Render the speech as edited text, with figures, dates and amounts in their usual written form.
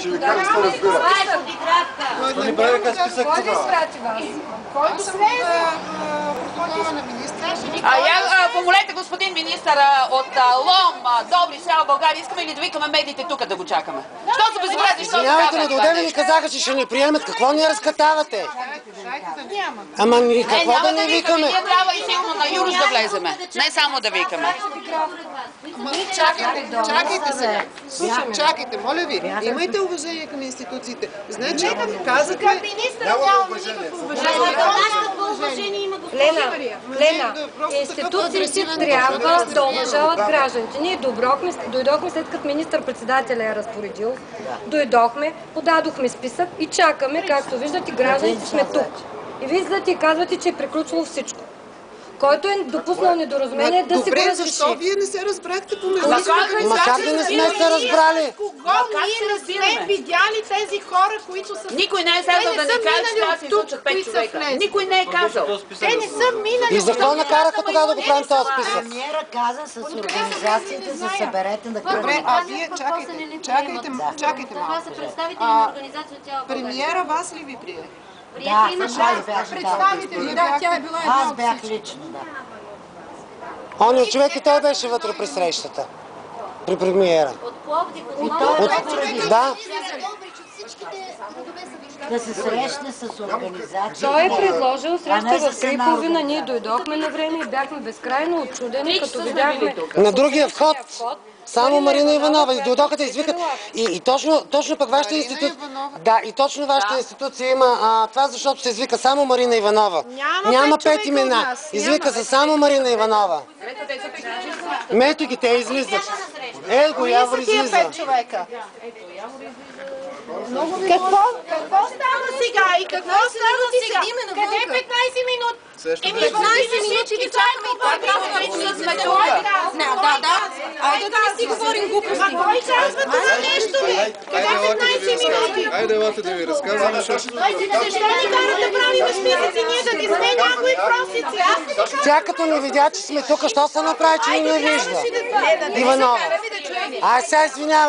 Ще ви кажа, сте разбира. Да ни прави как списък Кой ви тогава? изпрати вас? Който влезе на министра. Помолете господин министър от Лом, Добри, цяла България, искаме ли да викаме медиите тук да го чакаме? Що се безобразни, що Извинявайте, но до ден ни казаха, че ще ни приемат. Какво ни разкатавате? Няма. Ама какво да ни викаме? Ние трябва и сигурно на Юрус да влеземе. Не само да викаме. Чакайте сега. Слушам, чакайте, моля ви. Имайте уважение към институциите. Значи, казахме... Лена, институциите трябва да уважават гражданите. Ние дойдохме след като министър-председателя е разпоредил. Дойдохме, подадохме списък и чакаме, както виждате, гражданите сме тук. И виждате и казвате, че е приключило всичко. Който е допуснал недоразумение, да си го разреши. Защо вие не се разбрахте помежду си? Как да не сме се разбрали? Кого ние не сме видяли тези хора, които са... Никой не е казал да не каже, че трябва да се излучат 5 човека. Никой не е казал. Те не са минали. И защо накараха тогава да го правим този списък? Премиера каза с организациите да се съберете да Добре, кръгнете. а вие чакайте малко. Това са представители на организация от цяла България. Премиера вас ли ви прие? Да, аз бях. Представители, да, тя е била Аз бях лично, да. Оня човек и той беше вътре при срещата. При премиера. От Пловдив, от Да. Да се срещне с организациите. Той е предложил среща в 3:30. Ние дойдохме на време и бяхме безкрайно отчудени, като видяхме На другия вход. Само Марина Иванова. И дойдоха да извикат. И точно пък вашата институция... Да, и точно вашата институция има това, защото се извика само Марина Иванова. Няма 5 имена. Извика се само Марина Иванова. Мето ги, те излизат. Го Явор излиза. Какво става сега и какво става сега? Къде 15 минути? 15 минути ги чакаме и това трябва да сме тук. Да. Айде да не си говорим глупости. Кой казва това нещо, бе? Къде 15 минути? Айде, елате да ви разказвам, защото... Защо ни карат да правим списъци, ние да не сме някои просици? Тя като не видя, че сме тук, що се направи, че не вижда? Иванова. Сега извинявам.